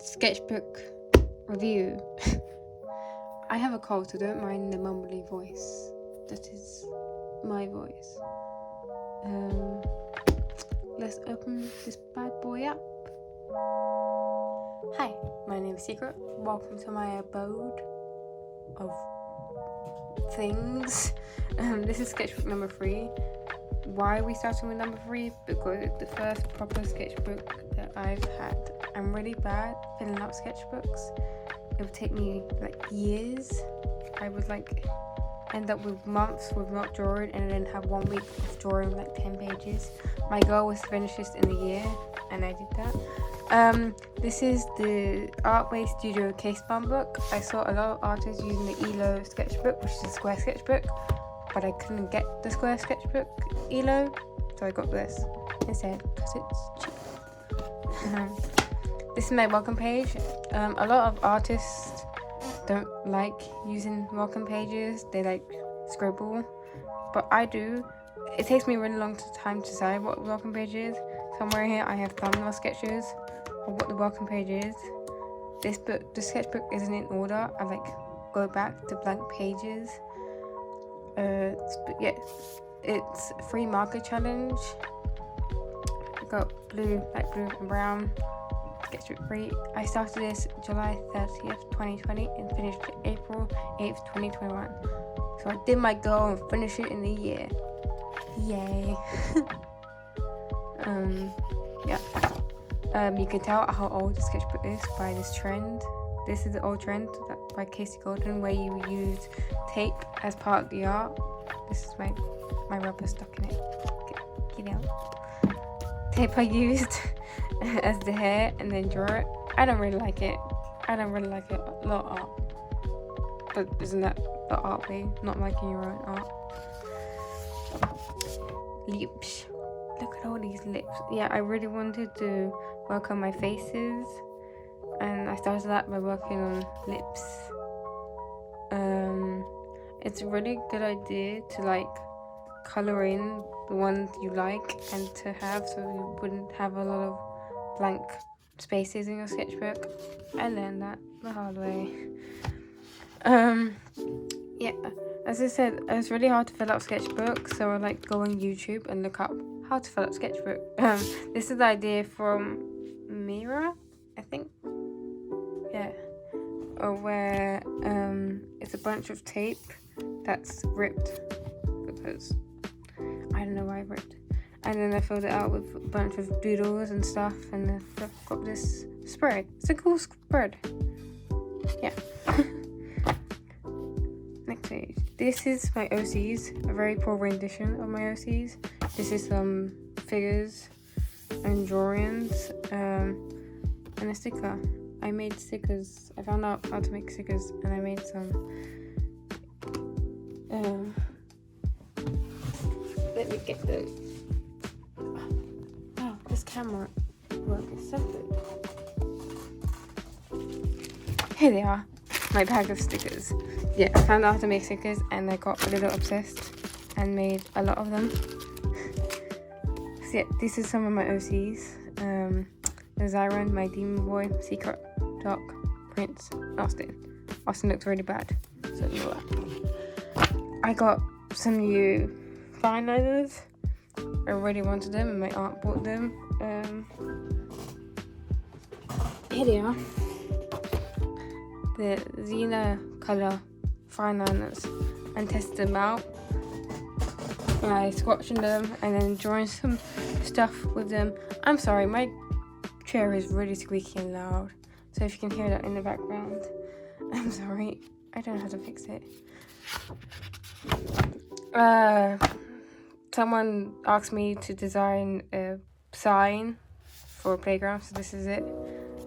Sketchbook review. I have a cold, so don't mind the mumbling voice. That is my voice. Let's open this bad boy up. Hi, my name is Secret. Welcome to my abode of things. This is sketchbook number 3. Why are we starting with number 3? Because it's the first proper sketchbook that I've had. I'm really bad filling out sketchbooks. It would take me years. I would end up with months with not drawing and then have 1 week of drawing 10 pages. My goal was to finish this in a year, and I did that. This is the Artway Studio Casebound book. I saw a lot of artists using the ELO sketchbook, which is a square sketchbook, but I couldn't get the square sketchbook ELO, so I got this instead because it's cheap. This is my welcome page. A lot of artists don't like using welcome pages. They scribble, but I do. It takes me a really long time to decide what the welcome page is. Somewhere here I have thumbnail sketches of what the welcome page is. The sketchbook isn't in order. I go back to blank pages. It's a free marker challenge. I got light blue and brown. Sketchbook free. I started this July 30th, 2020 and finished April 8th, 2021. So I did my goal and finished it in a year. Yay. You can tell how old the sketchbook is by this trend. This is the old trend by Casey Golden, where you use tape as part of the art. This is my rubber stuck in it. Get out. Tape I used as the hair and then draw it. I don't really like it. A lot of art. But isn't that the art way? Not liking your own art. Lips. Look at all these lips. Yeah, I really wanted to work on my faces, and I started that by working on lips. It's a really good idea to color in the ones you like and to have, so you wouldn't have a lot of blank spaces in your sketchbook. I learned that the hard way. As I said, it's really hard to fill out sketchbooks, so I go on YouTube and look up how to fill out sketchbook. This is the idea from Mira, I think. Yeah. Where it's a bunch of tape that's ripped because I don't know why I ripped. And then I filled it out with a bunch of doodles and stuff, and I've got this spread. It's a cool spread. Yeah. Next page. This is my OCs, a very poor rendition of my OCs. This is some figures and drawings, and a sticker. I made stickers. I found out how to make stickers, and I made some. Let me get them. Oh, this camera work is so good. Here they are, my bag of stickers. Yeah, I found out how to make stickers, and I got a little obsessed and made a lot of them. So yeah, this is some of my OCs. There's Zyron, my demon boy, Secret, Doc, Prince, Austin. Austin looks really bad, so ignore that. I got some new fine liners. I really wanted them, and my aunt bought them. Here they are. The Xena color fine liners, and tested them out by swatching them and then drawing some stuff with them. I'm sorry, my chair is really squeaky and loud, so if you can hear that in the background, I'm sorry. I don't know how to fix it. Someone asked me to design a sign for a playground, so this is it.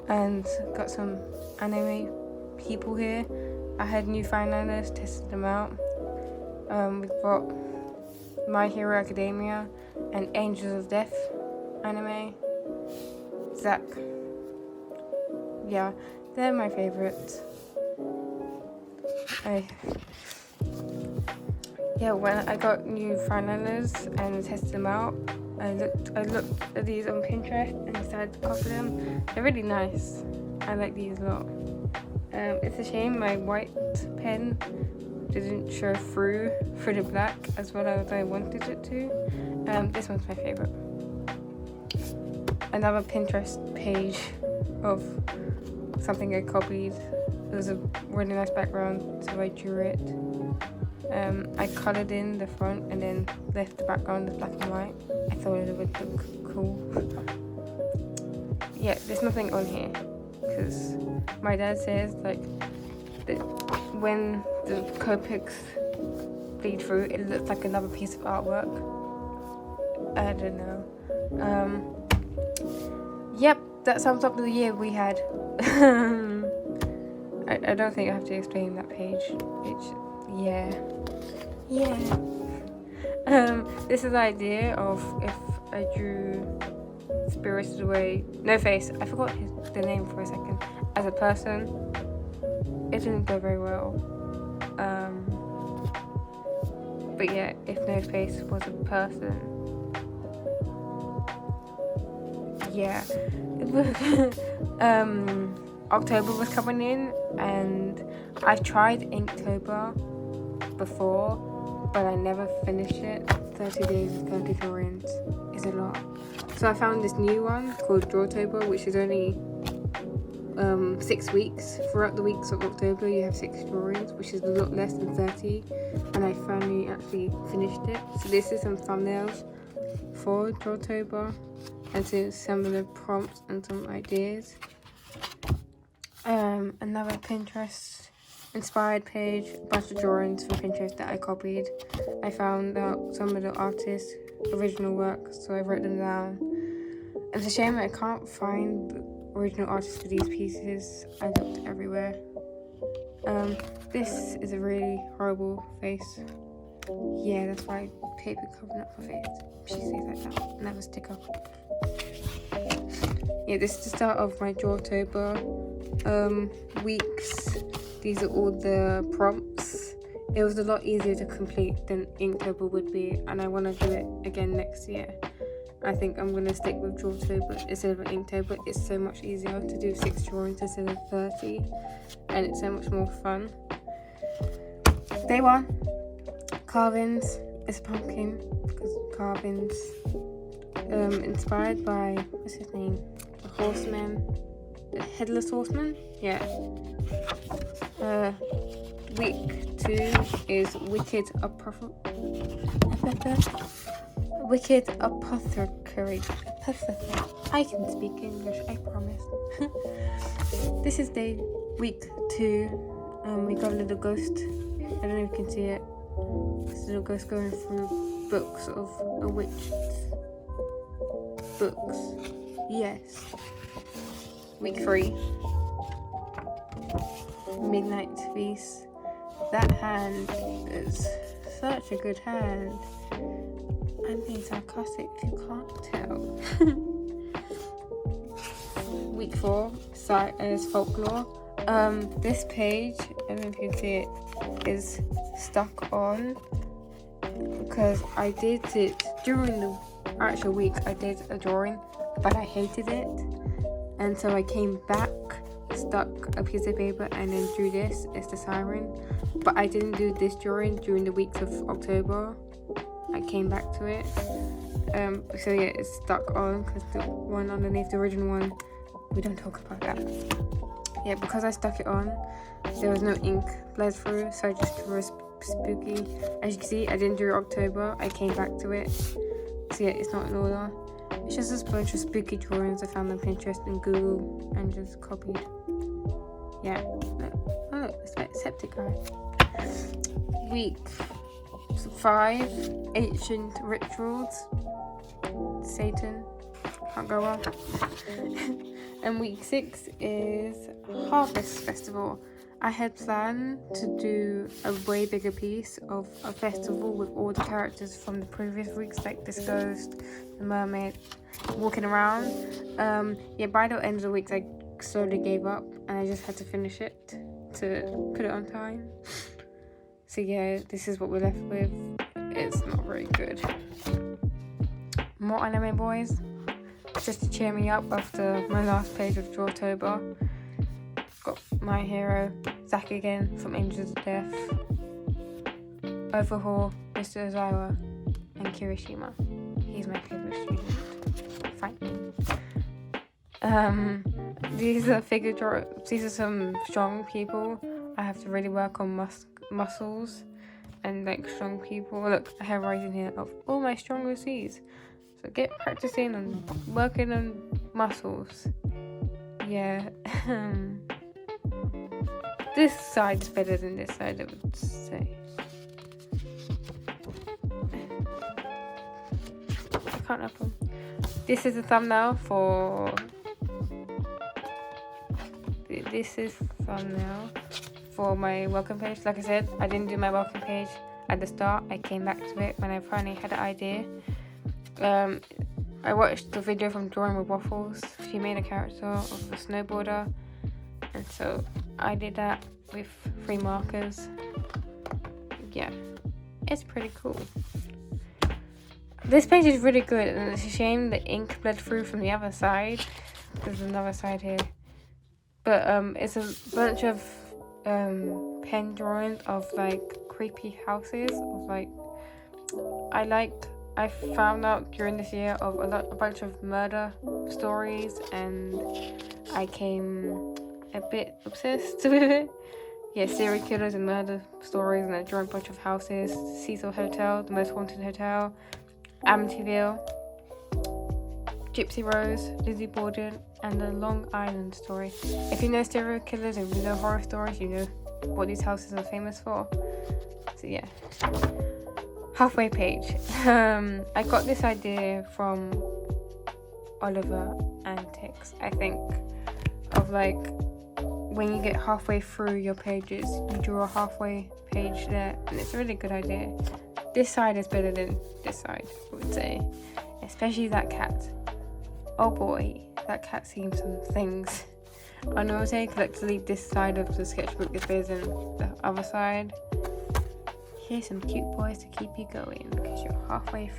And got some anime people here. I had new fine liners, tested them out. We've got My Hero Academia and Angels of Death anime. Zack. Yeah, they're my favorites. When I got new fine liners and tested them out, I looked at these on Pinterest and decided to copy them. They're really nice. I like these a lot. It's a shame my white pen didn't show through the black as well as I wanted it to. This one's my favorite. Another Pinterest page of something I copied. It was a really nice background, so I drew it. I coloured in the front and then left the background as black and white. I thought it would look cool. Yeah, there's nothing on here because my dad says like that when the Copics bleed through, it looks like another piece of artwork. I don't know. Yep, that sums up the year we had. I don't think I have to explain that page. Yeah. This is the idea of if I drew Spirited Away, No Face, I forgot the name for a second, as a person. It didn't go very well. But yeah, if No Face was a person, yeah. October was coming in, and I've tried Inktober before, but I never finished it. 30 days of 30 drawings is a lot. So I found this new one called Drawtober, which is only 6 weeks. Throughout the weeks of October, you have 6 drawings, which is a lot less than 30. And I finally actually finished it. So this is some thumbnails for Drawtober, and so some of the prompts and some ideas. Another Pinterest inspired page, a bunch of drawings from Pinterest that I copied. I found out some of the artists' original work, so I wrote them down. It's a shame that I can't find the original artists for these pieces. I looked everywhere. This is a really horrible face. Yeah, that's why paper covering up her face. She says like that. Another sticker. Yeah, this is the start of my Drawtober weeks. These are all the prompts. It was a lot easier to complete than Inktober would be, and I want to do it again next year. I think I'm going to stick with Drawtober instead of Inktober. It's so much easier to do 6 drawings instead of 30, and it's so much more fun. Day 1, carvings. It's a pumpkin because carvings. Inspired by, what's his name? The horseman. The headless horseman? Yeah. Week 2 is Wicked Apothecary. I can speak English, I promise. This is week 2. We got a little ghost. I don't know if you can see it. This little ghost going through books of a witch's books. Yes. Week 3. Midnight Feast. That hand is such a good hand. I'm being sarcastic if you can't tell. Week 4 is Folklore. This page, I don't know if you can see it, is stuck on because I did it during the actual week. I did a drawing, but I hated it, and so I came back, stuck a piece of paper, and then drew this. It's the siren, but I didn't do this drawing during the weeks of October. I came back to it. So yeah, it's stuck on because the one underneath, the original one, we don't talk about that. Yeah, because I stuck it on, there was no ink bled through, so I just drew a spooky. As you can see, I didn't do October. I came back to it. So yeah, it's not in order. It's just a bunch of spooky drawings I found on Pinterest and Google and just copied. Yeah. Oh, it's like septic guy. Week 5, Ancient Rituals. Satan. Can't go wrong. And week 6 is Harvest Festival. I had planned to do a way bigger piece of a festival with all the characters from the previous weeks, like this ghost, the mermaid, walking around. Yeah, by the end of the weeks I slowly gave up and I just had to finish it to put it on time. So yeah, this is what we're left with. It's not very good. More anime boys, just to cheer me up after my last page of Drawtober. Got my hero, Zack again from Angels of Death. Overhaul, Mr. Ozawa, and Kirishima. He's my favourite student. Fighting. These are these are some strong people. I have to really work on muscles and like strong people. Look, I have writing here of all my strong OCs. So get practicing and working on muscles. Yeah. This side's better than this side, I would say. I can't open. This is the thumbnail for. This is thumbnail for my welcome page. Like I said, I didn't do my welcome page at the start. I came back to it when I finally had an idea. I watched the video from Drawing with Waffles. She made a character of a snowboarder, and so I did that with 3 markers. Yeah, it's pretty cool. This page is really good, and it's a shame the ink bled through from the other side. There's another side here, but it's a bunch of pen drawings of like creepy houses. Of like, I found out during this year of a bunch of murder stories, and I came a bit obsessed with it. Yeah, serial killers and murder stories, and I drew a bunch of houses. Cecil Hotel, the most haunted hotel. Amityville, Gypsy Rose, Lizzie Borden, and the Long Island story. If you know serial killers and you know horror stories, you know what these houses are famous for. So yeah. Halfway page. I got this idea from Oliver Antics, I think, of like when you get halfway through your pages, you draw a halfway page there, and it's a really good idea. This side is better than this side, I would say, especially that cat. Oh boy, that cat's seen some things. I know, say collectively this side of the sketchbook is better than the other side. Here's some cute boys to keep you going because you're halfway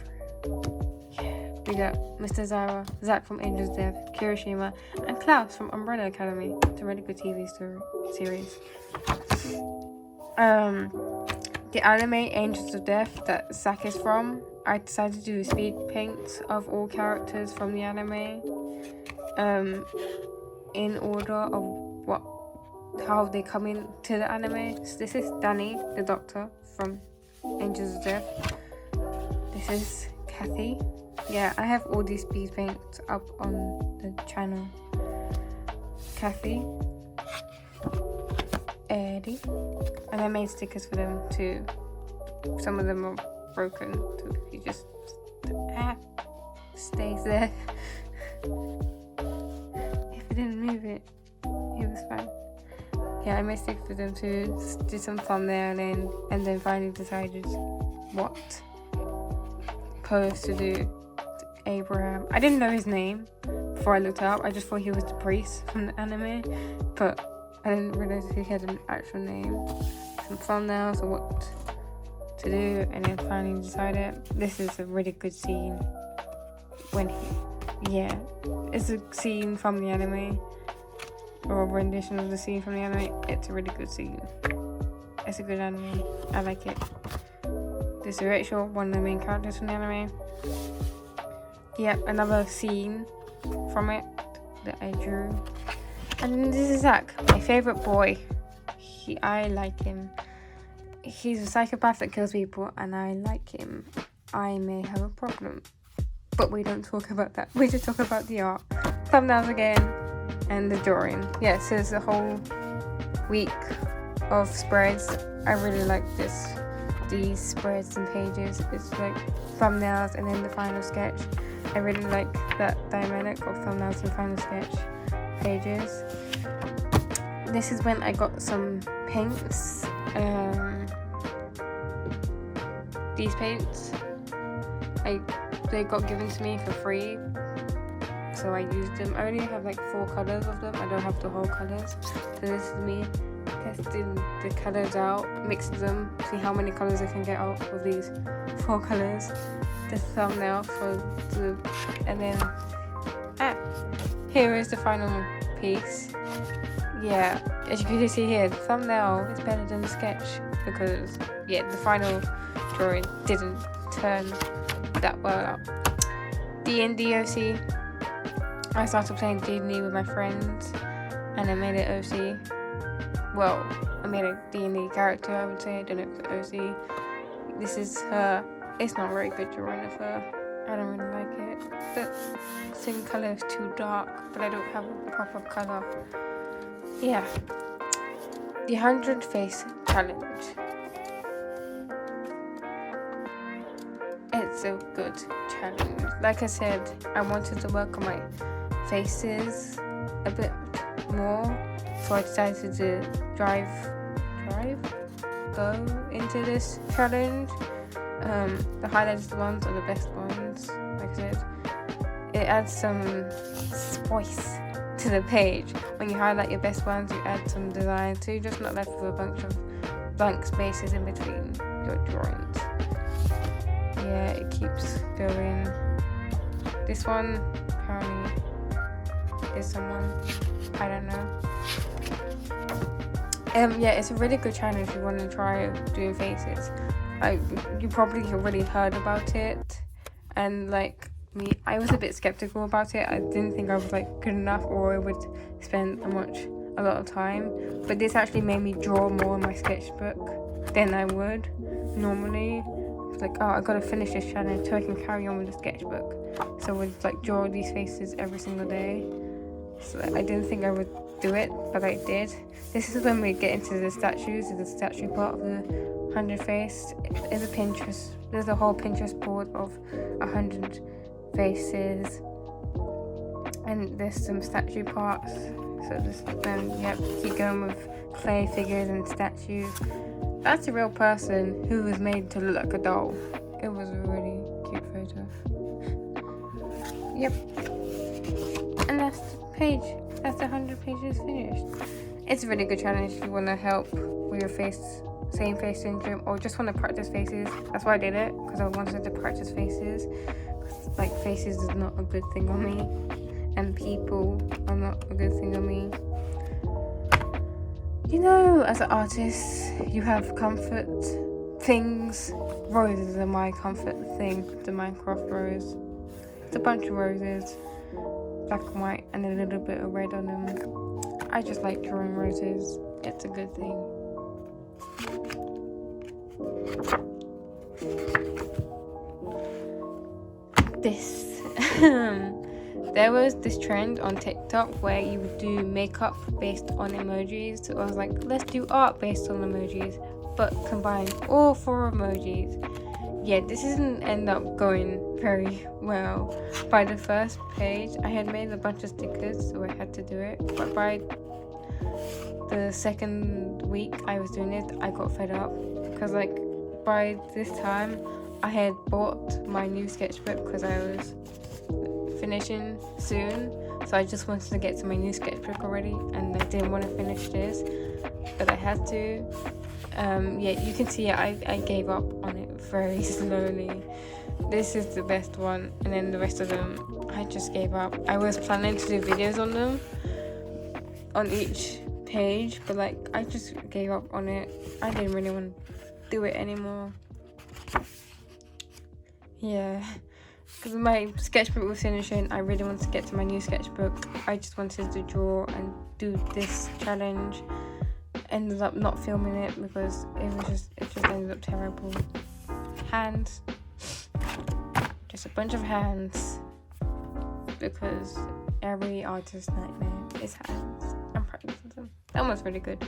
through. Yeah, we got Mr. Zara, Zack from Angels of Death, Kirishima, and Klaus from Umbrella Academy. It's a really good TV series. The anime Angels of Death that Zack is from, I decided to do speed paints of all characters from the anime, in order of how they come into the anime. So this is Danny, the doctor from Angels of Death. This is Kathy. Yeah, I have all these speed paints up on the channel. Kathy, Eddie, and I made stickers for them too. Some of them are broken, so if you just stays there. If you didn't move it, it was fine. Yeah, I made stickers for them too. Did some thumbnail and then finally decided what pose to do to Abraham. I didn't know his name before I looked it up. I just thought he was the priest from the anime, but I didn't realize he had an actual name. Some thumbnails or what to do, and then finally decided this is a really good scene when it's a scene from the anime, or a rendition of the scene from the anime. It's a really good scene. It's a good anime. I like it. This is Rachel, one of the main characters from the anime. Yep, another scene from it that I drew. And this is Zack, my favourite boy. I like him. He's a psychopath that kills people, and I like him. I may have a problem, but we don't talk about that. We just talk about the art. Thumbnails again, and the drawing. Yeah, so it's a whole week of spreads. I really like these spreads and pages. It's like thumbnails and then the final sketch. I really like that dynamic of thumbnails and final sketch pages. This is when I got some paints. These paints, they got given to me for free, so I used them. I only have like 4 colors of them. I don't have the whole colors. So this is me testing the colors out, mixing them, see how many colors I can get out of these 4 colors. The thumbnail and then here is the final piece. yeah, as you can see here, the thumbnail is better than the sketch because, yeah, the final drawing didn't turn that well out. D&D OC. I started playing D&D with my friends and I made it OC. Well, I made a D&D character, I would say. I don't know if it's OC. This is her. It's not a very good drawing of her. I don't really like it. The skin colour is too dark, but I don't have a proper colour. Yeah. The 100 Face Challenge. It's a good challenge. Like I said, I wanted to work on my faces a bit more, so I decided to go into this challenge. The highlighted ones are the best ones. Like I said, it adds some spice to the page. When you highlight your best ones, you add some design, so you're just not left with a bunch of blank spaces in between your drawings. Yeah, it keeps going. This one apparently is someone, I don't know. Yeah, it's a really good challenge if you want to try doing faces. You probably already heard about it, and like me, I was a bit skeptical about it. I didn't think I was like good enough, or I would spend a lot of time. But this actually made me draw more in my sketchbook than I would normally. It's like, oh, I gotta finish this challenge so I can carry on with the sketchbook. So I would like draw these faces every single day. So I didn't think I would do it, but I did. This is when we get into the statues, the statue part of the 100 face. There's a whole Pinterest board of 100 faces, and there's some statue parts. So just keep going with clay figures and statues. That's a real person who was made to look like a doll. It was a really cute photo. Yep. And that's the page. That's the 100 pages finished. It's a really good challenge if you want to help with your same face syndrome, or just want to practice faces. That's why I did it, because I wanted to practice faces. Like, faces is not a good thing on me, and people are not a good thing on me. You know, as an artist, you have comfort things. Roses are my comfort thing. The Minecraft rose. It's a bunch of roses, black and white, and a little bit of red on them. I just like drawing roses. It's a good thing. This. There was this trend on TikTok where you would do makeup based on emojis. So I was like, let's do art based on emojis, but combine all 4 emojis. Yeah, this didn't end up going very well. By the first page, I had made a bunch of stickers, so I had to do it. But by the second week I was doing it, I got fed up. Because like, by this time, I had bought my new sketchbook because I was finishing soon, so I just wanted to get to my new sketchbook already, and I didn't want to finish this, but I had to. Yeah, you can see I gave up on it very slowly. This is the best one, and then the rest of them I just gave up. I was planning to do videos on them on each page, but like I just gave up on it. I didn't really want to do it anymore. Yeah, because my sketchbook was finishing. I really wanted to get to my new sketchbook. I just wanted to draw and do this challenge. Ended up not filming it because it just ended up terrible. Hands, just a bunch of hands, because every artist's nightmare is hands. I'm practicing them. That one's really good,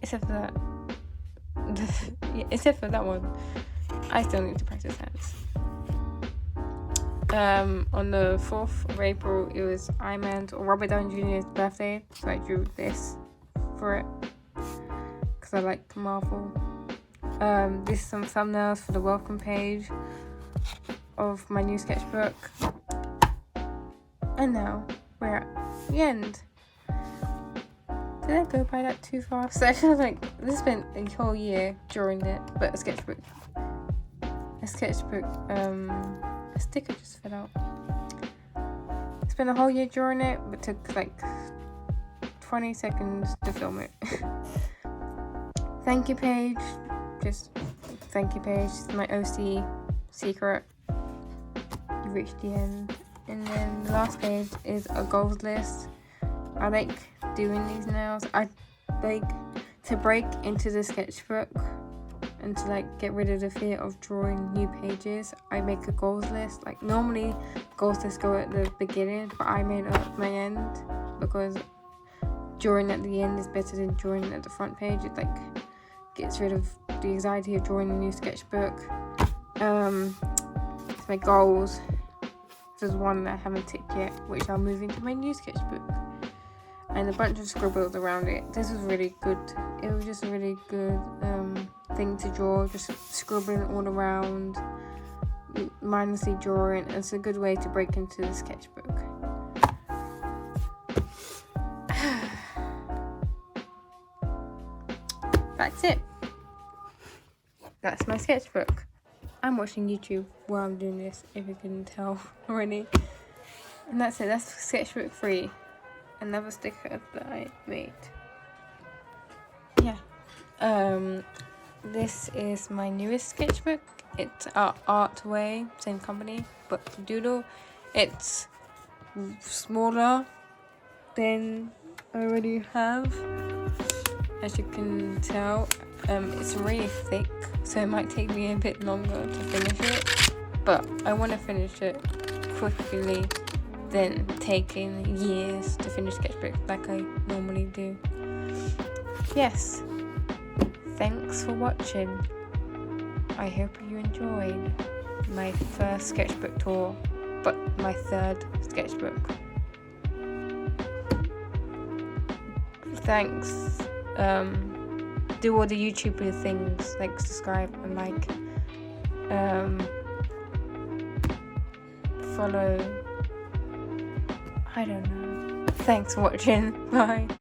except for that. Yeah, except for that one. I still need to practice hands. On the 4th of April, it was Iron or Robert Downey Jr.'s birthday, so I drew this for it because I like Marvel. This is some thumbnails for the welcome page of my new sketchbook, and now we're at the end. Did I go by that too fast? So I feel like this has been a whole year drawing it, but a sketchbook, a sticker just fell out. It's been a whole year drawing it, but took like 20 seconds to film it. Thank you page, just thank you page, it's my OC secret. You reached the end. And then the last page is a goals list. I like doing these now. I like to break into the sketchbook and to like get rid of the fear of drawing new pages. I make a goals list. Like normally goals lists go at the beginning, but I made it at my end because drawing at the end is better than drawing at the front page. It like gets rid of the anxiety of drawing a new sketchbook. It's my goals. There's one that I haven't ticked yet, which I'll move into my new sketchbook. And a bunch of scribbles around it. This was really good. It was just a really good thing to draw. Just scribbling all around, mindlessly drawing. It's a good way to break into the sketchbook. That's it. That's my sketchbook. I'm watching YouTube while I'm doing this, if you can tell already. And that's it. That's Sketchbook 3. Another sticker that I made. Yeah. This is my newest sketchbook. It's Artway, same company, but Doodle. It's smaller than I already have. As you can tell, it's really thick, so it might take me a bit longer to finish it. But I want to finish it quickly than taking years to finish sketchbook like I normally do. Yes. Thanks for watching. I hope you enjoyed my first sketchbook tour, but my third sketchbook. Thanks. Do all the YouTuber things like subscribe and like, follow. I don't know. Thanks for watching. Bye.